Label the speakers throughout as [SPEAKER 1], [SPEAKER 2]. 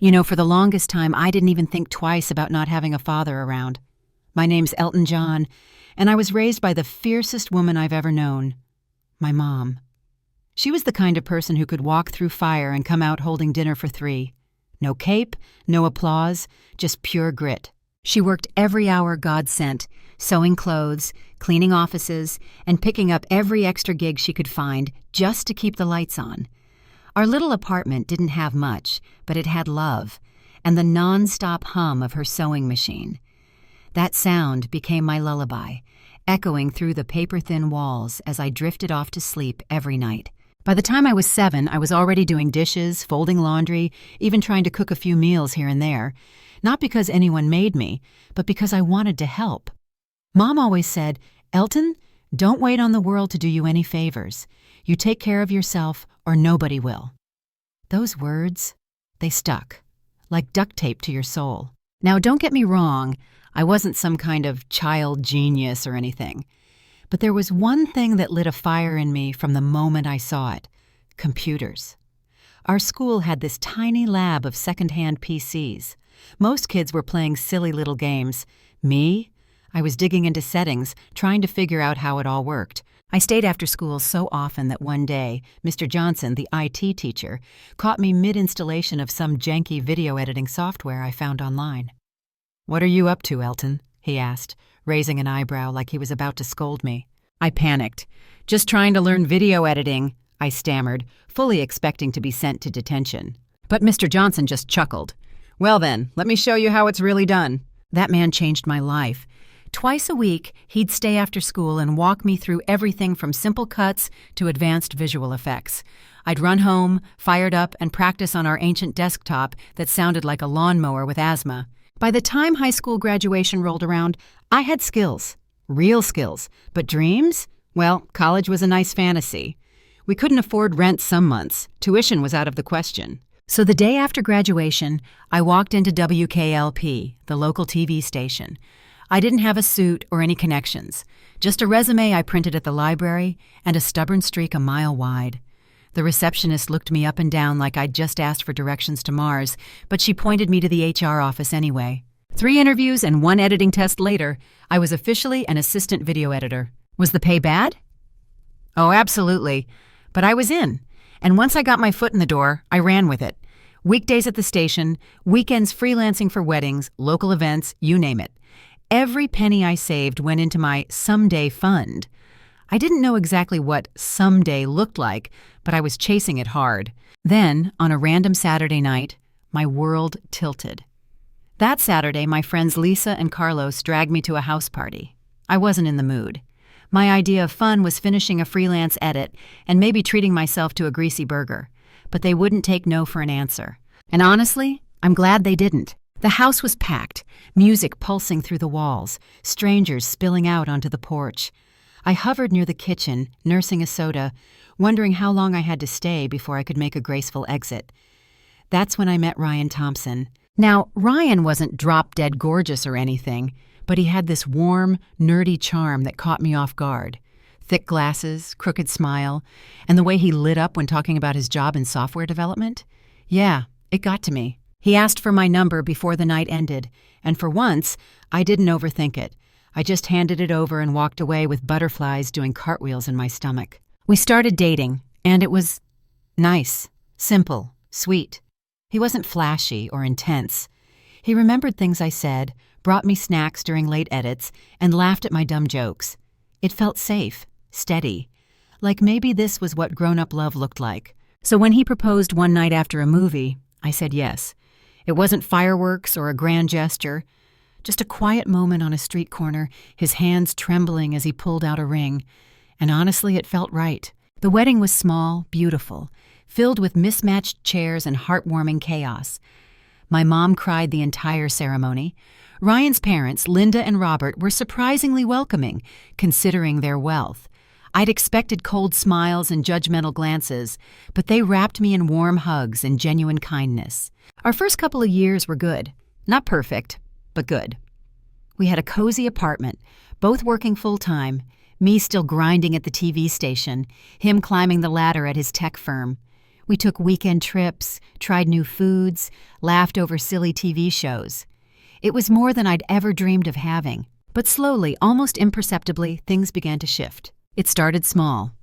[SPEAKER 1] For the longest time, I didn't even think twice about not having a father around. My name's Elton John, and I was raised by the fiercest woman I've ever known, my mom. She was the kind of person who could walk through fire and come out holding dinner for three. No cape, no applause, just pure grit. She worked every hour God sent, sewing clothes, cleaning offices, and picking up every extra gig she could find just to keep the lights on. Our little apartment didn't have much, but it had love, and the non-stop hum of her sewing machine. That sound became my lullaby, echoing through the paper-thin walls as I drifted off to sleep every night. By the time I was 7, I was already doing dishes, folding laundry, even trying to cook a few meals here and there, not because anyone made me, but because I wanted to help. Mom always said, "Elton, don't wait on the world to do you any favors. You take care of yourself or nobody will." Those words, they stuck, like duct tape to your soul. Now, don't get me wrong, I wasn't some kind of child genius or anything. But there was one thing that lit a fire in me from the moment I saw it: computers. Our school had this tiny lab of secondhand PCs. Most kids were playing silly little games. Me? I was digging into settings, trying to figure out how it all worked. I stayed after school so often that one day, Mr. Johnson, the IT teacher, caught me mid-installation of some janky video editing software I found online. "What are you up to, Elton?" he asked, raising an eyebrow like he was about to scold me. I panicked. "Just trying to learn video editing," I stammered, fully expecting to be sent to detention. But Mr. Johnson just chuckled. "Well then, let me show you how it's really done." That man changed my life. Twice a week, he'd stay after school and walk me through everything from simple cuts to advanced visual effects. I'd run home, fired up, and practice on our ancient desktop that sounded like a lawnmower with asthma. By the time high school graduation rolled around, I had skills. Real skills. But dreams? Well, college was a nice fantasy. We couldn't afford rent some months. Tuition was out of the question. So the day after graduation, I walked into WKLP, the local TV station. I didn't have a suit or any connections, just a resume I printed at the library and a stubborn streak a mile wide. The receptionist looked me up and down like I'd just asked for directions to Mars, but she pointed me to the HR office anyway. 3 interviews and 1 editing test later, I was officially an assistant video editor. Was the pay bad? Oh, absolutely. But I was in. And once I got my foot in the door, I ran with it. Weekdays at the station, weekends freelancing for weddings, local events, you name it. Every penny I saved went into my someday fund. I didn't know exactly what someday looked like, but I was chasing it hard. Then, on a random Saturday night, my world tilted. That Saturday, my friends Lisa and Carlos dragged me to a house party. I wasn't in the mood. My idea of fun was finishing a freelance edit and maybe treating myself to a greasy burger. But they wouldn't take no for an answer. And honestly, I'm glad they didn't. The house was packed, music pulsing through the walls, strangers spilling out onto the porch. I hovered near the kitchen, nursing a soda, wondering how long I had to stay before I could make a graceful exit. That's when I met Ryan Thompson. Now, Ryan wasn't drop-dead gorgeous or anything, but he had this warm, nerdy charm that caught me off guard. Thick glasses, crooked smile, and the way he lit up when talking about his job in software development. Yeah, it got to me. He asked for my number before the night ended, and for once, I didn't overthink it. I just handed it over and walked away with butterflies doing cartwheels in my stomach. We started dating, and it was nice, simple, sweet. He wasn't flashy or intense. He remembered things I said, brought me snacks during late edits, and laughed at my dumb jokes. It felt safe, steady, like maybe this was what grown-up love looked like. So when he proposed one night after a movie, I said yes. It wasn't fireworks or a grand gesture, just a quiet moment on a street corner, his hands trembling as he pulled out a ring. And honestly, it felt right. The wedding was small, beautiful, filled with mismatched chairs and heartwarming chaos. My mom cried the entire ceremony. Ryan's parents, Linda and Robert, were surprisingly welcoming, considering their wealth. I'd expected cold smiles and judgmental glances, but they wrapped me in warm hugs and genuine kindness. Our first couple of years were good. Not perfect, but good. We had a cozy apartment, both working full-time, me still grinding at the TV station, him climbing the ladder at his tech firm. We took weekend trips, tried new foods, laughed over silly TV shows. It was more than I'd ever dreamed of having. But slowly, almost imperceptibly, things began to shift. It started small.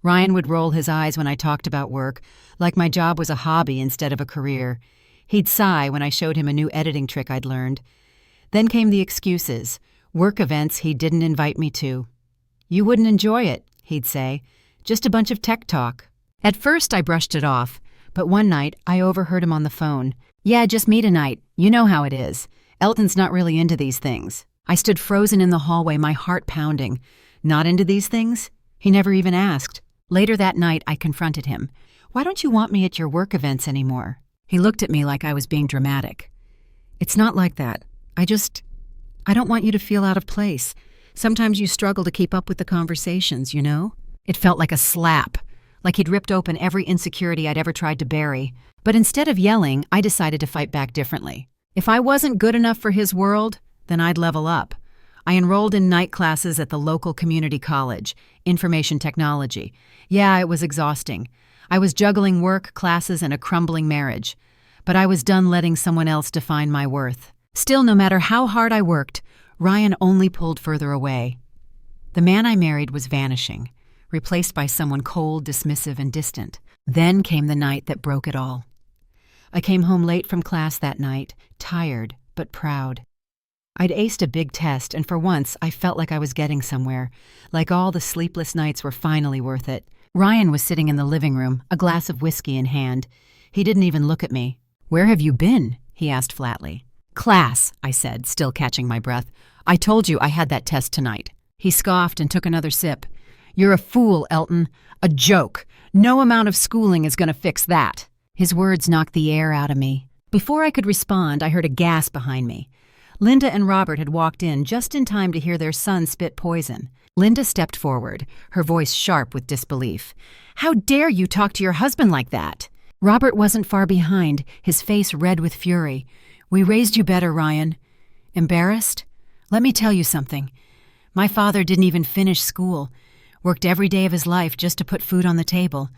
[SPEAKER 1] Ryan would roll his eyes when I talked about work, like my job was a hobby instead of a career. He'd sigh when I showed him a new editing trick I'd learned. Then came the excuses, work events he didn't invite me to. "You wouldn't enjoy it," he'd say. "Just a bunch of tech talk." At first I brushed it off, but one night I overheard him on the phone. "Yeah, just me tonight. You know how it is. Elton's not really into these things." I stood frozen in the hallway, my heart pounding. Not into these things? He never even asked. Later that night, I confronted him. "Why don't you want me at your work events anymore?" He looked at me like I was being dramatic. "It's not like that. I don't want you to feel out of place. Sometimes you struggle to keep up with the conversations, you know?" It felt like a slap, like he'd ripped open every insecurity I'd ever tried to bury. But instead of yelling, I decided to fight back differently. If I wasn't good enough for his world, then I'd level up. I enrolled in night classes at the local community college, information technology. Yeah, it was exhausting. I was juggling work, classes, and a crumbling marriage. But I was done letting someone else define my worth. Still, no matter how hard I worked, Ryan only pulled further away. The man I married was vanishing, replaced by someone cold, dismissive, and distant. Then came the night that broke it all. I came home late from class that night, tired but proud. I'd aced a big test, and for once I felt like I was getting somewhere, like all the sleepless nights were finally worth it. Ryan was sitting in the living room, a glass of whiskey in hand. He didn't even look at me. "Where have you been?" he asked flatly. "Class," I said, still catching my breath. "I told you I had that test tonight." He scoffed and took another sip. "You're a fool, Elton. A joke. No amount of schooling is going to fix that." His words knocked the air out of me. Before I could respond, I heard a gasp behind me. Linda and Robert had walked in just in time to hear their son spit poison. Linda stepped forward, her voice sharp with disbelief. "How dare you talk to your husband like that?" Robert wasn't far behind, his face red with fury. "We raised you better, Ryan." Embarrassed? "Let me tell you something. My father didn't even finish school, worked every day of his life just to put food on the table.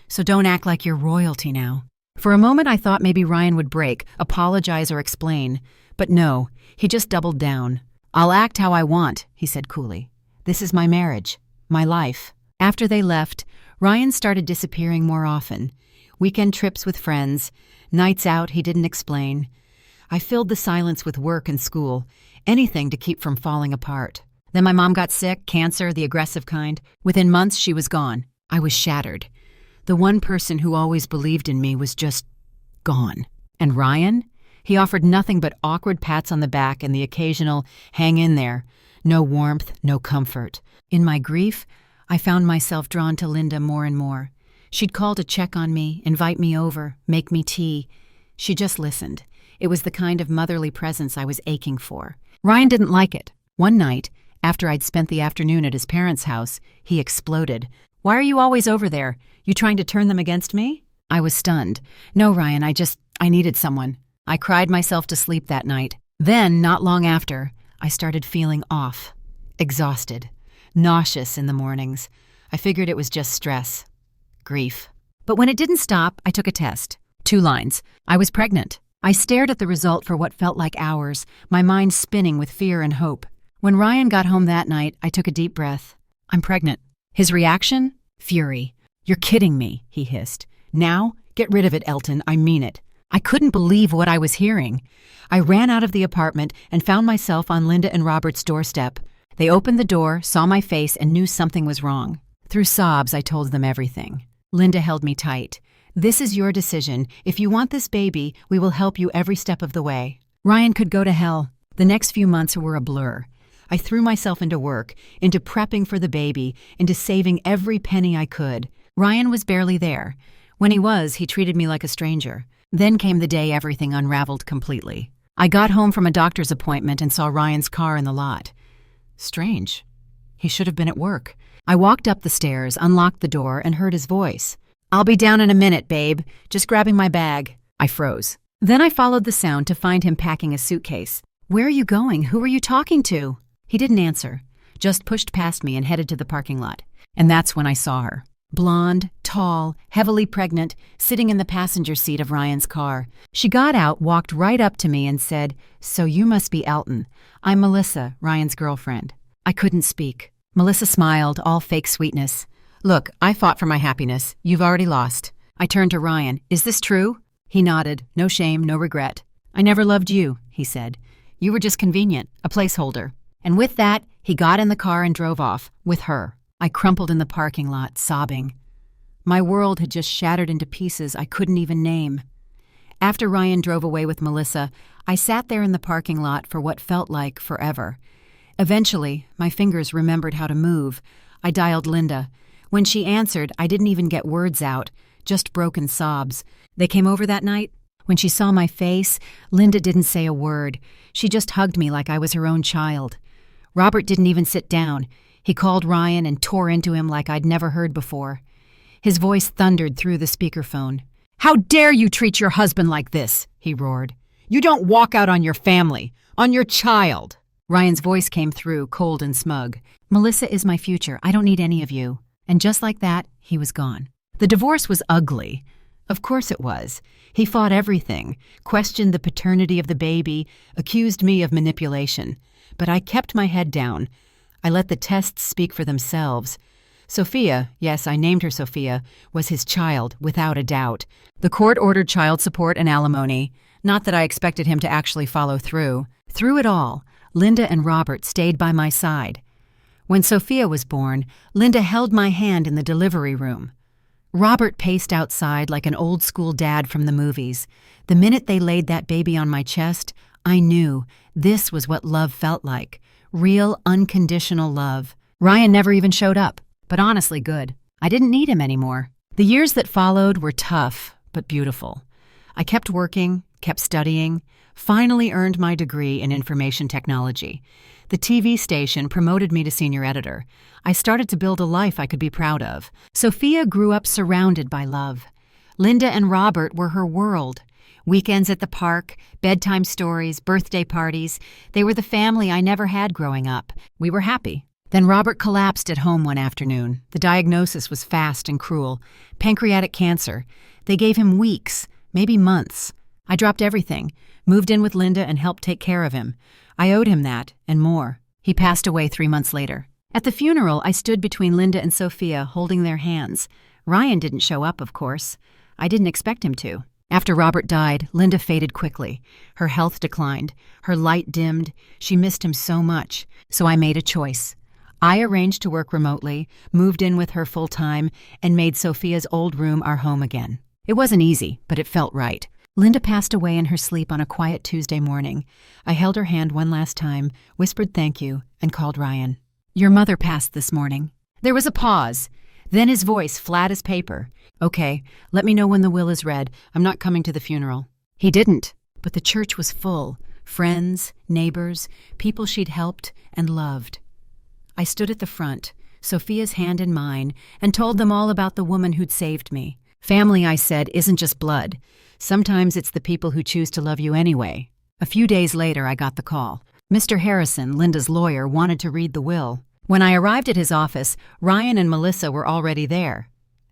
[SPEAKER 1] So don't act like you're royalty now." For a moment I thought maybe Ryan would break, apologize or explain. But no, he just doubled down. "I'll act how I want," he said coolly. "This is my marriage, my life." After they left, Ryan started disappearing more often. Weekend trips with friends, nights out he didn't explain. I filled the silence with work and school, anything to keep from falling apart. Then my mom got sick, cancer, the aggressive kind. Within months, she was gone. I was shattered. The one person who always believed in me was just gone. And Ryan? He offered nothing but awkward pats on the back and the occasional "hang in there." No warmth, no comfort. In my grief, I found myself drawn to Linda more and more. She'd call to check on me, invite me over, make me tea. She just listened. It was the kind of motherly presence I was aching for. Ryan didn't like it. One night, after I'd spent the afternoon at his parents' house, he exploded. "Why are you always over there? You trying to turn them against me?" I was stunned. "No, Ryan, I needed someone." I cried myself to sleep that night. Then, not long after, I started feeling off, exhausted, nauseous in the mornings. I figured it was just stress, grief. But when it didn't stop, I took a test. 2 lines. I was pregnant. I stared at the result for what felt like hours, my mind spinning with fear and hope. When Ryan got home that night, I took a deep breath. "I'm pregnant." His reaction? Fury. "You're kidding me," he hissed. "Now? Get rid of it, Elton. I mean it." I couldn't believe what I was hearing. I ran out of the apartment and found myself on Linda and Robert's doorstep. They opened the door, saw my face, and knew something was wrong. Through sobs, I told them everything. Linda held me tight. "This is your decision. If you want this baby, we will help you every step of the way." Ryan could go to hell. The next few months were a blur. I threw myself into work, into prepping for the baby, into saving every penny I could. Ryan was barely there. When he was, he treated me like a stranger. Then came the day everything unraveled completely. I got home from a doctor's appointment and saw Ryan's car in the lot. Strange. He should have been at work. I walked up the stairs, unlocked the door, and heard his voice. "I'll be down in a minute, babe. Just grabbing my bag." I froze. Then I followed the sound to find him packing a suitcase. "Where are you going? Who are you talking to?" He didn't answer, just pushed past me and headed to the parking lot. And that's when I saw her. blonde, tall, heavily pregnant, sitting in the passenger seat of Ryan's car. She got out, walked right up to me and said, "So you must be Elton. I'm Melissa, Ryan's girlfriend." I couldn't speak. Melissa smiled, all fake sweetness. "Look, I fought for my happiness. You've already lost." I turned to Ryan. "Is this true?" He nodded. No shame, no regret. "I never loved you," he said. "You were just convenient, a placeholder." And with that, he got in the car and drove off, with her. I crumpled in the parking lot, sobbing. My world had just shattered into pieces I couldn't even name. After Ryan drove away with Melissa, I sat there in the parking lot for what felt like forever. Eventually, my fingers remembered how to move. I dialed Linda. When she answered, I didn't even get words out, just broken sobs. They came over that night? When she saw my face, Linda didn't say a word. She just hugged me like I was her own child. Robert didn't even sit down. He called Ryan and tore into him like I'd never heard before. His voice thundered through the speakerphone. "How dare you treat your husband like this?" he roared. "You don't walk out on your family, on your child." Ryan's voice came through, cold and smug. "Melissa is my future. I don't need any of you." And just like that, he was gone. The divorce was ugly. Of course it was. He fought everything, questioned the paternity of the baby, accused me of manipulation. But I kept my head down. I let the tests speak for themselves. Sophia, yes, I named her Sophia, was his child, without a doubt. The court ordered child support and alimony. Not that I expected him to actually follow through. Through it all, Linda and Robert stayed by my side. When Sophia was born, Linda held my hand in the delivery room. Robert paced outside like an old-school dad from the movies. The minute they laid that baby on my chest, I knew this was what love felt like. Real, unconditional love. Ryan never even showed up, but honestly good. I didn't need him anymore. The years that followed were tough, but beautiful. I kept working, kept studying, finally earned my degree in information technology. The TV station promoted me to senior editor. I started to build a life I could be proud of. Sophia grew up surrounded by love. Linda and Robert were her world. Weekends at the park, bedtime stories, birthday parties. They were the family I never had growing up. We were happy. Then Robert collapsed at home one afternoon. The diagnosis was fast and cruel. Pancreatic cancer. They gave him weeks, maybe months. I dropped everything, moved in with Linda and helped take care of him. I owed him that, and more. He passed away 3 months later. At the funeral, I stood between Linda and Sophia, holding their hands. Ryan didn't show up, of course. I didn't expect him to. After Robert died, Linda faded quickly. Her health declined. Her light dimmed. She missed him so much. So I made a choice. I arranged to work remotely, moved in with her full-time, and made Sophia's old room our home again. It wasn't easy, but it felt right. Linda passed away in her sleep on a quiet Tuesday morning. I held her hand one last time, whispered thank you, and called Ryan. "Your mother passed this morning." There was a pause. Then his voice, flat as paper. "Okay, let me know when the will is read. I'm not coming to the funeral." He didn't, but the church was full. Friends, neighbors, people she'd helped and loved. I stood at the front, Sophia's hand in mine, and told them all about the woman who'd saved me. Family, I said, isn't just blood. Sometimes it's the people who choose to love you anyway. A few days later, I got the call. Mr. Harrison, Linda's lawyer, wanted to read the will. When I arrived at his office, Ryan and Melissa were already there.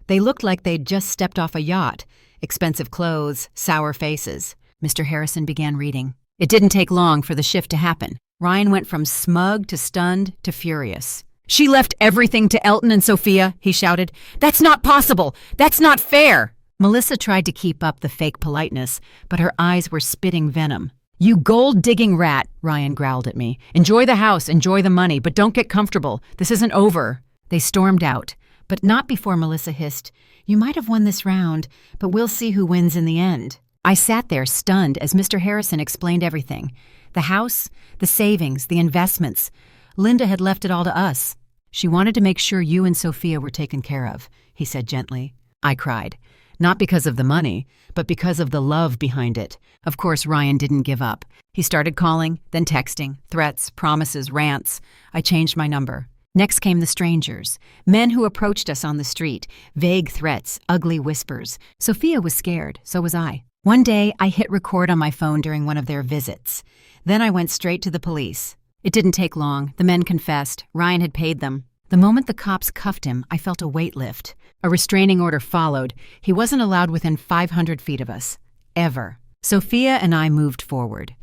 [SPEAKER 1] They looked like they'd just stepped off a yacht. Expensive clothes, sour faces. Mr. Harrison began reading. It didn't take long for the shift to happen. Ryan went from smug to stunned to furious. "She left everything to Elton and Sophia," he shouted. "That's not possible! That's not fair!" Melissa tried to keep up the fake politeness, but her eyes were spitting venom. "You gold-digging rat," Ryan growled at me. "Enjoy the house, enjoy the money, but don't get comfortable. This isn't over." They stormed out, but not before Melissa hissed, "You might have won this round, but we'll see who wins in the end." I sat there stunned as Mr. Harrison explained everything. The house, the savings, the investments. Linda had left it all to us. "She wanted to make sure you and Sophia were taken care of," he said gently. I cried. Not because of the money, but because of the love behind it. Of course, Ryan didn't give up. He started calling, then texting, threats, promises, rants. I changed my number. Next came the strangers, men who approached us on the street, vague threats, ugly whispers. Sophia was scared, so was I. One day, I hit record on my phone during one of their visits. Then I went straight to the police. It didn't take long. The men confessed. Ryan had paid them. The moment the cops cuffed him, I felt a weight lift. A restraining order followed. He wasn't allowed within 500 feet of us. Ever. Sophia and I moved forward.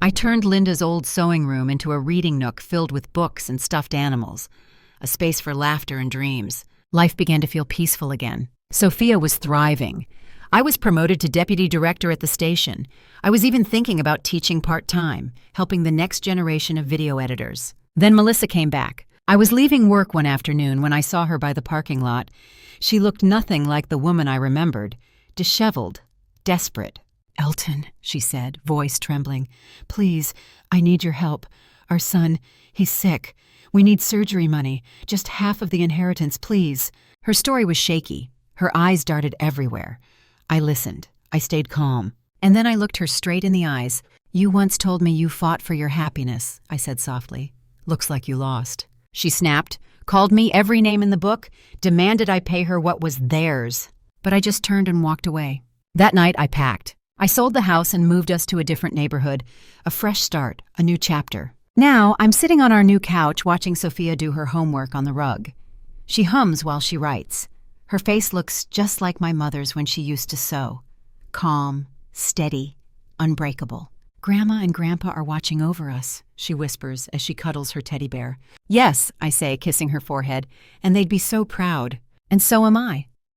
[SPEAKER 1] I turned Linda's old sewing room into a reading nook filled with books and stuffed animals, a space for laughter and dreams. Life began to feel peaceful again. Sophia was thriving. I was promoted to deputy director at the station. I was even thinking about teaching part-time, helping the next generation of video editors. Then Melissa came back. I was leaving work one afternoon when I saw her by the parking lot. She looked nothing like the woman I remembered, disheveled, desperate. "Elton," she said, voice trembling, "please, I need your help. Our son, he's sick. We need surgery money, just half of the inheritance, please." Her story was shaky. Her eyes darted everywhere. I listened. I stayed calm. And then I looked her straight in the eyes. "You once told me you fought for your happiness," I said softly. "Looks like you lost." She snapped, called me every name in the book, demanded I pay her what was theirs. But I just turned and walked away. That night I packed. I sold the house and moved us to a different neighborhood. A fresh start, a new chapter. Now I'm sitting on our new couch watching Sophia do her homework on the rug. She hums while she writes. Her face looks just like my mother's when she used to sew. Calm, steady, unbreakable. "Grandma and Grandpa are watching over us," she whispers as she cuddles her teddy bear. "Yes," I say, kissing her forehead, "and they'd be so proud. And so am I."